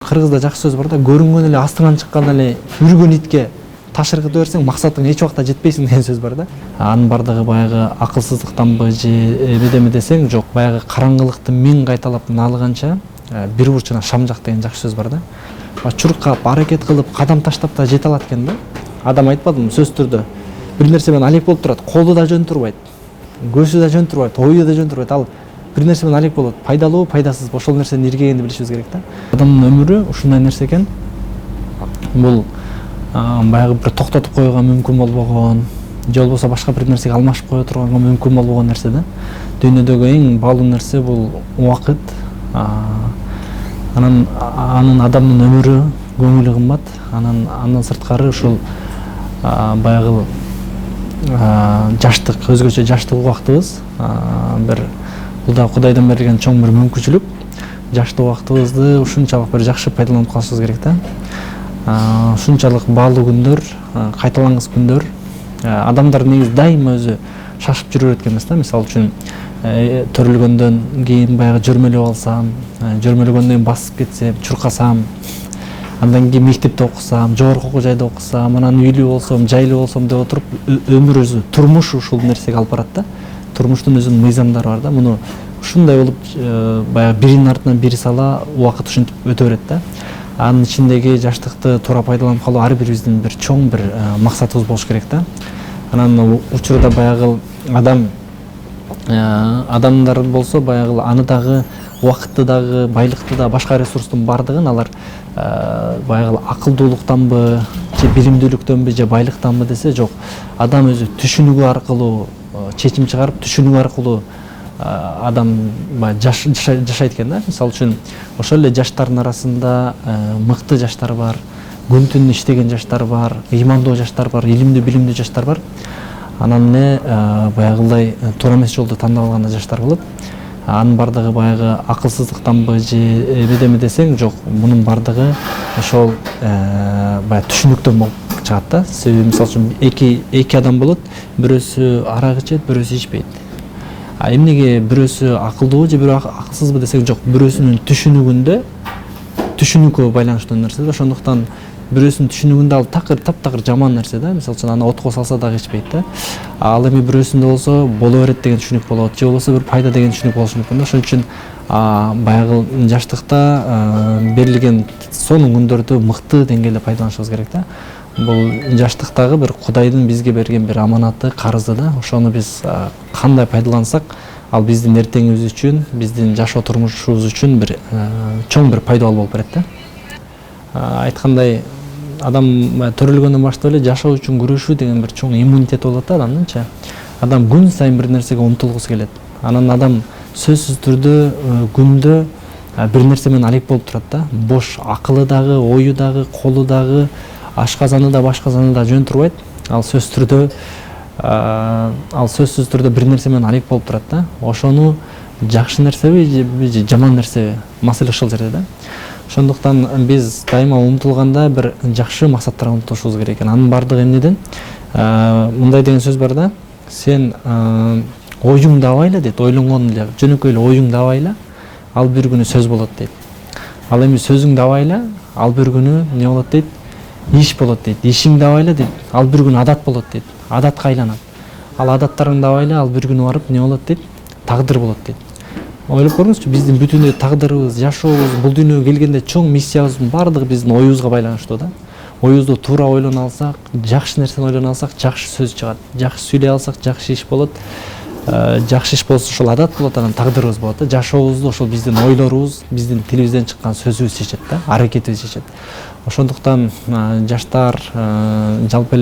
кыргызда жакшы сөз бар да, көрүнгөн эле астыңан чыккан эле үргөн итке таш ыргыта берсең максатыңа эч убакта жетпейсиң деген сөз бар да. Анын бардыгы баягы акылсыздыктанбы же эмедеме десең, жок, баягы караңгылыкты мен кайталап наалыганча бир бурчуна шам жак деген жакшы сөз бар да. Чуркап, аракет кылып, кадам таштап да жете алат экен да. Адам айтпадымы сөз түрдө бир нерсе менен алек болуп турат, колу да жөн турбайт, көзү да жөн турбайт, ою да жөн турбайт. Ал бир нерсе менен алек болот, пайдалуу, пайдасыз, ошол нерсени иргегенди билишибиз керек да. Адамдын өмүрү ушундай нерсе экен. Бул баягы бир токтотуп коюуга мүмкүн болбогон, же болбосо башка бир нерсеге алмашып кое турганга мүмкүн болбогон нерсе да. Дүйнөдөгү эң баалуу нерсе бул убакыт. Анын адамдын өмүрү, көңүлү кымбат. Андан сырткары ушул баягы жаштык, өзгөчө жаштык убактыбыз. Бир бул да Кудайдан берилген чоң бир мүмкүнчүлүк. Жаштык убактыбызды ушунчалык бир жакшы пайдаланып калышыбыз керек да. Ушунчалык баалуу күндөр, кайталангыс күндөр. Адамдар негизи дайыма өзү шашып жүрө берет эмес да. Мисалы үчүн төрөлгөндөн кийин баягы жөрмөлөп алсам, жөрмөлөгөндөн кийин басып кетсем, чуркасам, андан кийин мектепте окусам, жогорку окуу жайда окусам, анан үйлүү болсом, жайлуу болсом деп отуруп, өмүр өзү, турмуш ушул нерсеге алып барат да. Турмуштун өзүнүн мыйзамдары бар да. Муну ушундай болуп баягы биринин артынан бири сала убакыт ушинтип өтө берет да. Анын ичиндеги жаштыкты туура пайдаланып калуу ар бирибиздин бир чоң бир максатыбыз болуш керек да. Анан учурда баягы адамдар болсо баягы аны дагы, убакытты дагы, байлыкты да, башка ресурстун бардыгын алар баягы акылдуулуктанбы, же билимдүүлүктөнбү, же байлыктанбы десе, жок. Адам өзү түшүнүгү аркылуу чечим чыгарып, түшүнүгү аркылуу адам жашайт экен да. Мисалы үчүн ошол эле жаштардын арасында мыкты жаштар бар, күн түн иштеген жаштар бар, ыймандуу жаштар бар, илимдүү, билимдүү жаштар бар. Анан баягылай туура эмес жолду тандап алган жаштар болот. Анын бардыгы баягы акылсыздыктанбы же эмедеме десең, жок, мунун бардыгы ошол баягы түшүнүктөн болуп чыгат да. Себеби мисалы үчүн эки адам болот, бирөөсү арак ичет, бирөөсү ичпейт. Эмнеге бирөөсү акылдуу же бирөө акылсызбы десең, жок, бирөөсүнүн түшүнүккө байланыштуу нерсе да. Ошондуктан бирөөсүнүн түшүнүгүндө ал таптакыр жаман нерсе да. Мисалы үчүн аны отко салса дагы ичпейт да. Ал эми бирөөсүндө болсо боло берет деген түшүнүк болот, же болбосо бир пайда деген түшүнүк болушу мүмкүн да. Ошон үчүн баягы жаштыкта берилген сонун күндөрдү мыкты деңгээлде пайдаланышыбыз керек да. Бул жаштыктагы бир Кудайдын бизге берген бир аманаты, карызы да. Ошону биз кандай пайдалансак, ал биздин эртеңибиз үчүн, биздин жашоо турмушубуз үчүн бир чоң бир пайдалуу болуп берет да. Айткандай, адам төрөлгөндөн баштап эле жашоо үчүн күрөшүү деген бир чоң иммунитет болот да адамдынча. Адам күн сайын бир нерсеге умтулгусу келет. Анан адам сөзсүз түрдө күндө бир нерсе менен алек болуп турат да. Бош акылы дагы, ою дагы, колу дагы, ашказаны да, башказаны да жөн турбайт. Ал сөзсүз түрдө бир нерсе менен алек болуп турат да. Ошону жакшы нерсеби же жаман нерсеби, маселе ошол жерде да. Ошондуктан биз дайыма умтулганда бир жакшы максаттарга умтулушубуз керек экен. Анын бардыгы эмнеден? Мындай деген сөз бар да. Сен оюңду абайла дейт, ойлонгон эле жөнөкөй эле оюңду абайла, ал бир күнү сөз болот дейт. Ал эми сөзүңдү абайла, ал бир күнү эмне болот дейт? Иш болот дейт. Ишиңди абайла дейт, ал бир күнү адат болот дейт. Адатка айланат. Ал адаттарыңды абайла, ал бир күнү барып эмне болот дейт? Тагдыр болот дейт. Ойлоп көрүңүзчү, биздин бүтүн тагдырыбыз, жашообуз, бул дүйнөгө келгенде чоң миссиябыздын бардыгы биздин оюбузга байланыштуу да. Оюбузду туура ойлоно алсак, жакшы нерсени ойлоно алсак, жакшы сөз чыгат. Жакшы сүйлөй алсак, жакшы иш болот. Жакшы иш болсо ошол адат болот, анан тагдырыбыз болот да. Жашообузду ошол биздин ойлорубуз, биздин тилибизден чыккан сөзүбүз чечет да, аракетибиз чечет. Ошондуктан жаштар жалпы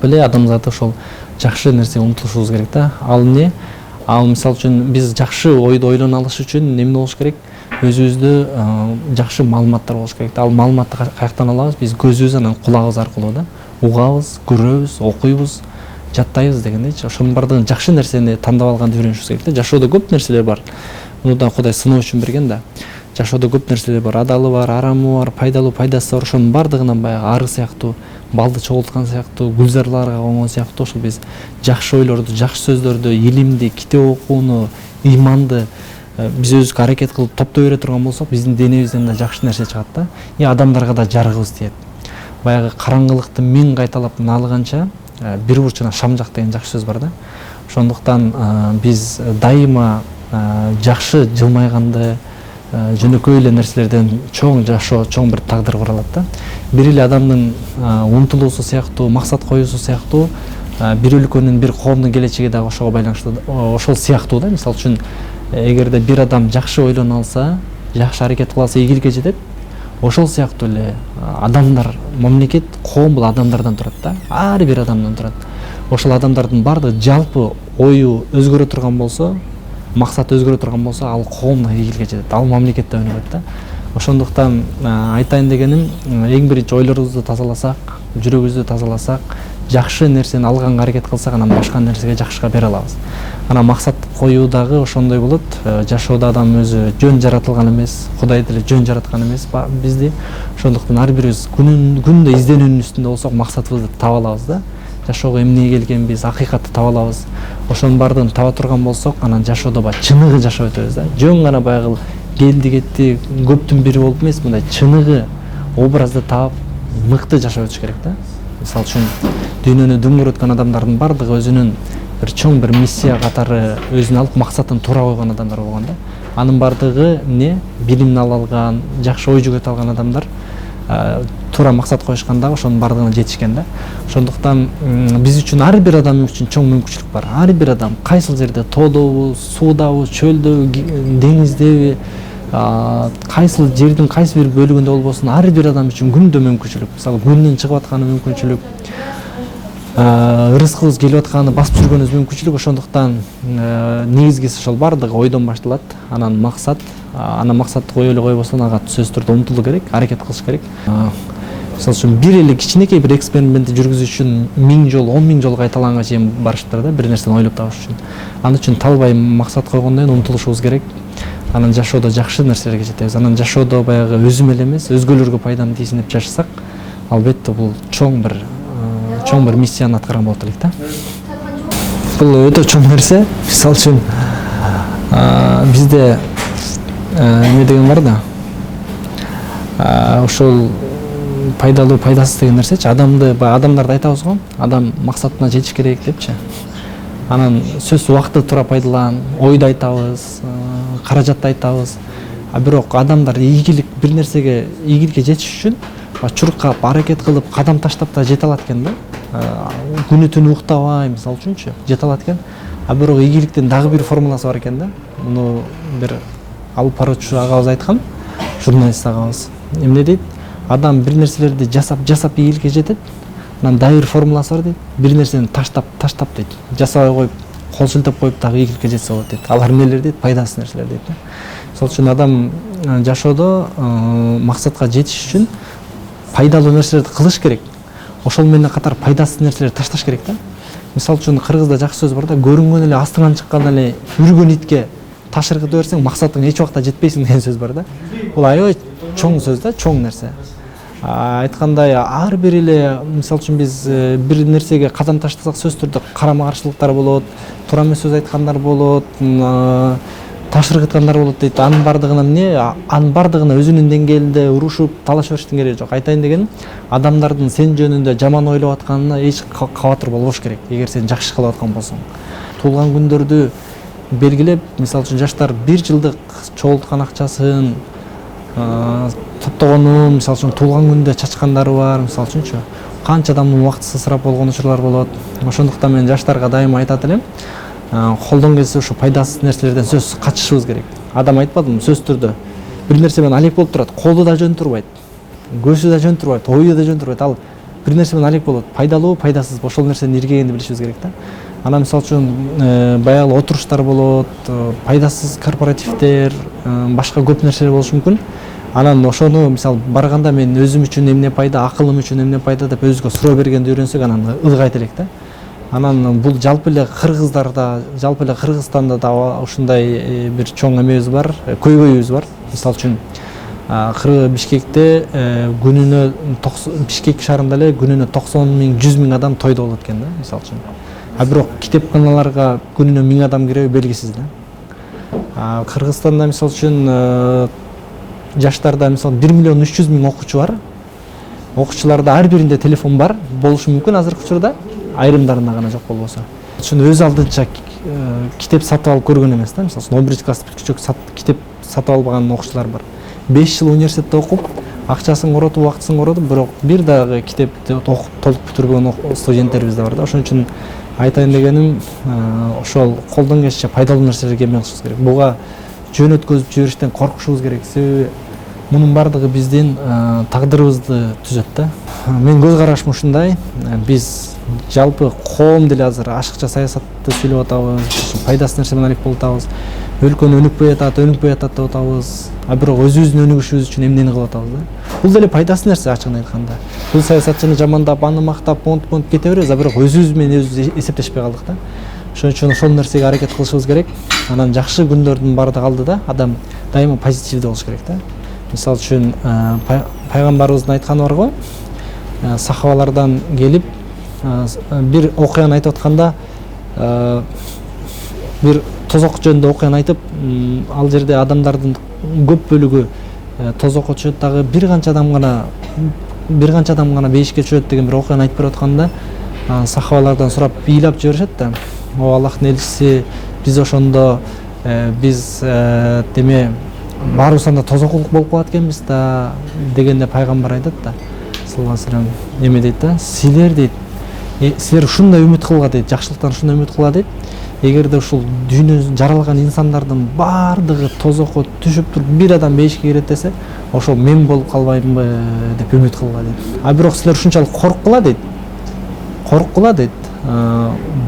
эле адамзаты ошол жакшы нерсеге умтулушубуз керек да. Ал эмне? Ал мисалы үчүн биз жакшы ойду ойлоно алыш үчүн эмне болуш керек? Өзүбүздө жакшы маалыматтар болуш керек да. Ал маалыматты каяктан алабыз? Биз көзүбүз анан кулагыбыз аркылуу да. Угабыз, көрөбүз, окуйбуз, жаттайбыз дегендейчи. Ошонун бардыгын жакшы нерсени тандап алганды үйрөнүшүбүз керек да. Жашоодо көп нерселер бар. Муну да Кудай сыноо үчүн берген да. Жашоодо көп нерселер бар. Адалы бар, арамы бар, пайдалуу, пайдасыз бар. Ошонун бардыгынан баягы ары сыяктуу, балды чогулткан сыяктуу, гүлзарларга конгон сыяктуу ошол биз жакшы ойлорду, жакшы сөздөрдү, илимди, китеп окууну, ыйманды биз өзүбүзгө аракет кылып топтой бере турган болсок, биздин денебизден да жакшы нерсе чыгат да. И адамдарга да жарыгыбыз тиет. Баягы караңгылыкты мен кайталап наалыганча бир бурчуна шам жак деген жакшы сөз бар да. Ошондуктан биз дайыма жакшы жылмайганды, жөнөкөй эле нерселерден чоң жашоо, чоң бир тагдыр куралат да. Бир эле адамдын умтулуусу сыяктуу, максат коюусу сыяктуу, бир өлкөнүн, бир коомдун келечеги дагы ошого байланыштуу, ошол сыяктуу да. Мисалы үчүн, эгерде бир адам жакшы ойлоно алса, жакшы аракет кыла алса, ийгиликке жетет. Ошол сыяктуу эле адамдар, мамлекет, коом бул адамдардан турат да. Ар бир адамдан турат. Ошол адамдардын баардыгы жалпы ою өзгөрө турган болсо, максат өзгөрө турган болсо, ал коом да ийгиликке жетет, ал мамлекет да өнүгөт да. Ошондуктан айтайын дегеним, эң биринчи ойлорубузду тазаласак, жүрөгүбүздү тазаласак, жакшы нерсени алганга аракет кылсак, анан башка нерсеге жакшыга бере алабыз. Анан максат коюу дагы ошондой болот. Жашоодо адам өзү жөн жаратылган эмес, Кудай деле жөн жараткан эмес бизди. Ошондуктан ар бирибиз күндө изденүүнүн үстүндө болсок, максатыбызды таба алабыз да. Жашоого эмнеге келгенбиз, акыйкатты таба алабыз. Ошонун баардыгын таба турган болсок, анан жашоодо чыныгы жашап өтөбүз да. Жөн гана баягы келди кетти, көптүн бири болуп эмес, мындай чыныгы образды таап, мыкты жашап өтүш керек да. Мисалы үчүн, дүйнөнү дөңгөрөткөн адамдардын баардыгы өзүнүн бир чоң бир миссия катары өзүнө алып максатын туура койгон адамдар болгон да. Анын баардыгы эмне? Билимин ала алган, жакшы ой жүгөтө алган адамдар туура максат коюшканда ошонун баардыгына жетишкен да. Ошондуктан биз үчүн, ар бир адам үчүн чоң мүмкүнчүлүк бар. Ар бир адам кайсыл жерде, тоодобу, суудабы, чөлдөбү, деңиздеби, кайсыл жердин кайсы бир бөлүгүндө болбосун, ар бир адам үчүн күндө мүмкүнчүлүк. Мисалы, күндүн чыгып атканы мүмкүнчүлүк, ырыскыбыз келип атканы басып жүргөнүбүз мүмкүнчүлүк. Ошондуктан негизгиси ошол баардыгы ойдон башталат. Анан максатты кое эле койбостон, ага сөзсүз түрдө умтулуу керек, аракет кылыш керек. Мисалы үчүн, бир эле кичинекей бир экспериментти жүргүзүш үчүн 1000 жолу, 10 000 жолу кайталанганга чейин барышыптыр да, бир нерсени ойлоп табыш үчүн. Ал үчүн талбай максат койгондон кийин умтулушубуз керек. Анан жашоодо жакшы нерселерге жетебиз. Анан жашоодо баягы өзүм эле эмес, өзгөлөргө пайдам тийсин деп жашасак, албетте бул чоң бир миссияны аткарган болот элек да. Бул өтө чоң нерсе. Мисалы үчүн, бизде эме деген бар да. Ошол пайдалуу, пайдасыз деген нерсечи. Адамдарды айтабыз го, адам максатына жетиш керек депчи. Анан сөз убакытты туура пайдалан, ойду айтабыз, каражатты айтабыз. Бирок адамдар бир нерсеге ийгиликке жетиш үчүн чуркап, аракет кылып, кадам таштап да жете алат экен да. Күнү түнү уктабай, мисалы үчүнчү, жете алат экен. Бирок ийгиликтин дагы бир формуласы бар экен да. Муну бир алып баруучу агабыз айткан, журналист агабыз. Эмне дейт? Адам бир нерселерди жасап ийгиликке жетет. Анан дагы бир формуласы бар дейт. Бир нерсени таштап дейт. Жасабай коюп, кол шилтеп коюп дагы ийгиликке жетсе болот дейт. Алар эмнелер дейт? Пайдасыз нерселер дейт да. Мисалы үчүн, адам жашоодо максатка жетиш үчүн пайдалуу нерселерди кылыш керек. Ошол менен катар пайдасыз нерселерди ташташ керек да. Мисалы үчүн, кыргызда жакшы сөз бар да, көрүнгөн эле астыңан чыккан эле үргөн итке таш ыргыта берсең, максатыңа эч убакта жетпейсиң деген сөз бар да. Бул аябай чоң сөз да, чоң нерсе. Айткандай, ар бир эле, мисалы үчүн, биз бир нерсеге кадам таштасак, сөз түрдө карама каршылыктар болот, туура эмес сөз айткандар болот, таш ыргыткандар болот дейт. Анын баардыгына эмне? Анын баардыгына өзүнүн деңгээлинде урушуп, талашып бериштин кереги жок. Айтайын дегеним, адамдардын сен жөнүндө жаман ойлоп атканына эч кабатыр болбош керек, эгер сен жакшы кылып аткан болсоң. Туулган күндөрдү белгилеп, мисалы үчүн, жаштар 1 жылдык чогулткан акчасын топтогону, мисалы үчүн, туулган күндө чачкандары бар, мисалы үчүнчү. Канча адамдын убактысы ысырап болгон учурлар болот. Ошондуктан мен жаштарга дайыма айтат элем, колдон келсе ушу пайдасыз нерселерден сөзсүз качышыбыз керек. Адам айтпадымы, сөз түрдө бир нерсе менен алек болуп турат, колу да жөн турбайт, көзү да жөн турбайт, ою да жөн турбайт. Ал бир нерсе менен алек болот. Пайдалуу, пайдасыз, ошол нерсени иргегенди билишибиз керек да. Анан, мисалы үчүн, баягы отуруштар болот, пайдасыз корпоративдер, башка көп нерселер болушу мүмкүн. Анан ошону, мисалы, барганда мен өзүм үчүн эмне пайда, акылым үчүн эмне пайда деп өзгө суроо бергенди үйрөнсөк, анан ылгайт элек да. Анан бул жалпы эле Кыргыздарда, жалпы эле Кыргызстанда да ушундай бир чоң эмебиз бар, көйгөйүбүз бар. Мисалы үчүн, Бишкекте күнүнө Бишкек шаарында эле күнүнө 90 000, 100 000 адам тойдо болот экен да, мисалы үчүн. Бирок китепканаларга күнүнө 1000 адам киреби белгисиз да. Кыргызстанда мисалы үчүн жаштарда мисалы 1.300.000 окуучу бар. Окуучуларда ар биринде телефон бар болушу мүмкүн азыркы учурда, айрымдарында гана жок болбосо. Ошону өз алдынча китеп сатып алып көргөн эмес да. Мисалы 11 класс бүткүчө китеп сатып албаган окуучулар бар. 5 жыл университетте окуп, акчасын коротуп, убактысын коротуп, бирок бир дагы китепти окуп толук бүтүрбөгөн студенттерибиз да бар да. Ошон үчүн айтайын дегеним, ошол колдон келишинче пайдалуу нерселерге эмгек кылышыбыз керек. Буга жөн өткөзүп жиберишten коркушубуз керек. Себеби мунун бардыгы биздин тагдырыбызды түзөт да. Мен көз карашым ушундай. Биз жалпы коом деле азыр ашыкча саясатты сүйлөп атабыз, пайдасыз нерсе менен алек болуп атабыз. Өлкөнү өнүкпөй атат деп атабыз. Бирок өзүбүздүн өнүгүшүбүз үчүн эмнени кылып атабыз да? Бул деле пайдасыз нерсе ачыгын айтканда. Бул саясатчыны жамандап, аны мактап, монтуп кете беребиз, бирок өзүбүз менен өзүбүз эсептешпей калдык да. Ошон үчүн ошол нерсеге аракет кылышыбыз керек. Анан жакшы күндөрдүн бардыгы алдыда адам дайыма позитивдүү болуш керек да. Мисалы үчүн пайгамбарыбыздын айтканы бар го. Сахабалардан келип бир окуяны айтып атканда бир тозок жөнүндө окуяны айтып, ал жерде адамдардын көп бөлүгү тозокко түшөт, дагы бир канча адам гана бейишке түшөт деген бир окуяны айтып берип атканда, сахабалардан сурап ыйлап жиберишет да. О Аллахтын элчиси, биз ошондо деме баарыбыздан тозокулук болуп калат экенбиз да дегенде пайгамбар айтат да. Саллаллаху алейхи вассалам эме дейт да, силер ушундай үмүт кылга дейт, жакшылыктан ушундай үмүт кылга дейт. Эгерде ушул дүйнө жаралган инсандардын бардыгы тозокко түшүп туруп бир адам бейишке кирет десе, ошол мен болуп калбаймынбы деп үмүт кылга дейт. Бирок силер ушунчалык корккула дейт.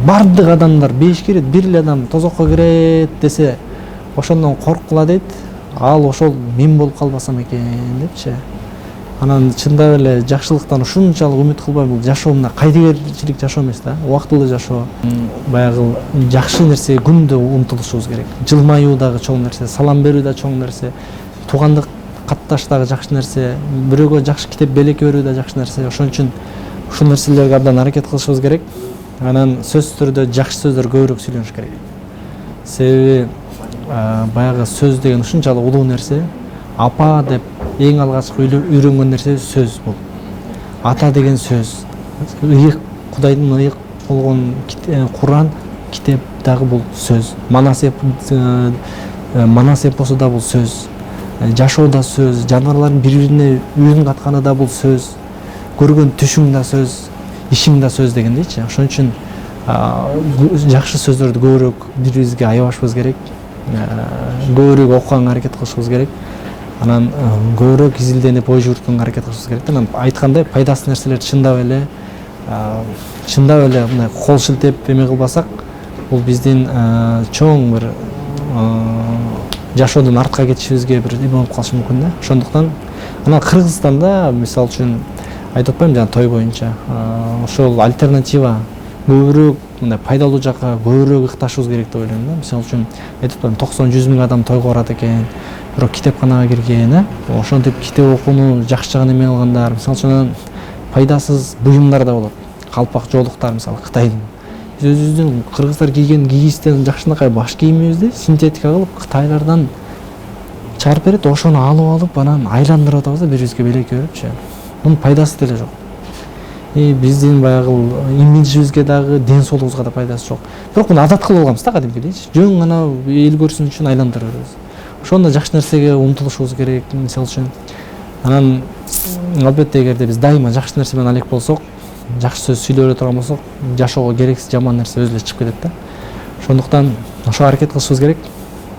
Бардык адамдар бейишке кирет, бир эле адам тозокко кирет десе, ошондон корккула дейт. Ал ошол мен болуп калбасам экен депчи. Анан чындап эле жакшылыктан ушунчалык үмүт кылбай бул жашоо мына кайдыгерчилик жашоо эмес да, убактылуу жашоо. Баягы жакшы нерсеге күндө умтулушубуз керек. Жылмаюу дагы чоң нерсе, салам берүү да чоң нерсе, туугандык катташ дагы жакшы нерсе, бирөөгө жакшы китеп белекке берүү да жакшы нерсе. Ошон үчүн ушул нерселерге абдан аракет кылышыбыз керек. Анан сөзсүз түрдө жакшы сөздөр көбүрөөк сүйлөнүш керек. Себеби баягы сөз деген ушунчалык улуу нерсе. Апа деп эң алгачкы үйрөнгөн нерсе сөз бул. Ата деген сөз. Ыйык, Кудайдын ыйык болгон Куран, китеп дагы бул сөз. Манас эпосу да бул сөз. Жашоо да сөз, жаныбарлардын бири-бирине үн катканы да бул сөз. Көргөн түшүң да сөз, ишиң да сөз дегендейчи. Ошон үчүн жакшы сөздөрдү көбүрөөк бири-бирибизге аябашыбыз керек. Көбүрөөк окуганга аракет кылышыбыз керек. Анан көбүрөөк изилденип ой жүгүрткөнгө аракет кылышыбыз керек. Анан айткандай пайдасыз нерселерди чындап эле мындай кол шилтеп эме кылбасак, бул биздин чоң бир жашоодон артка кетишибизге бир эме болуп калышы мүмкүн да. Ошондуктан анан Кыргызстанда мисалы үчүн айтып атпаймынбы жана той боюнча ошол альтернатива көбүрөөк мындай пайдалуу жакка көбүрөөк ыкташыбыз керек деп ойлойм да. Мисалы үчүн айтып атпаймынбы 90-100 миң адам тойго барат экен, бирок китепканага кирген, ошентип китеп окууну жакшы жагын эме алгандар, мисалы үчүн пайдасыз буюмдар да болот. Калпак жоолуктар мисалы Кытайдын. Биз өзүбүздүн кыргыздар кийген кийгистен жакшынакай баш кийимибизди синтетика кылып Кытайлардан чыгарып берет, ошону алып анан айландырып атабыз да бири-бирибизге белекке берипчи. Мунун пайдасы деле жок. Биздин баягы имиджибизге дагы, ден соолугубузга да пайдасы жок. Бирок муну адат кылып алганбыз да кадимкидейчи. Жөн гана эл көрсүн үчүн айландырып беребиз. Ошондо жакшы нерсеге умтулушубуз керек, мисалы үчүн. Анан албетте эгерде биз дайыма жакшы нерсе менен алек болсок, жакшы сөз сүйлөп бере турган болсок, жашоого керексиз жаман нерсе өзү эле чыгып кетет да. Ошондуктан ошого аракет кылышыбыз керек.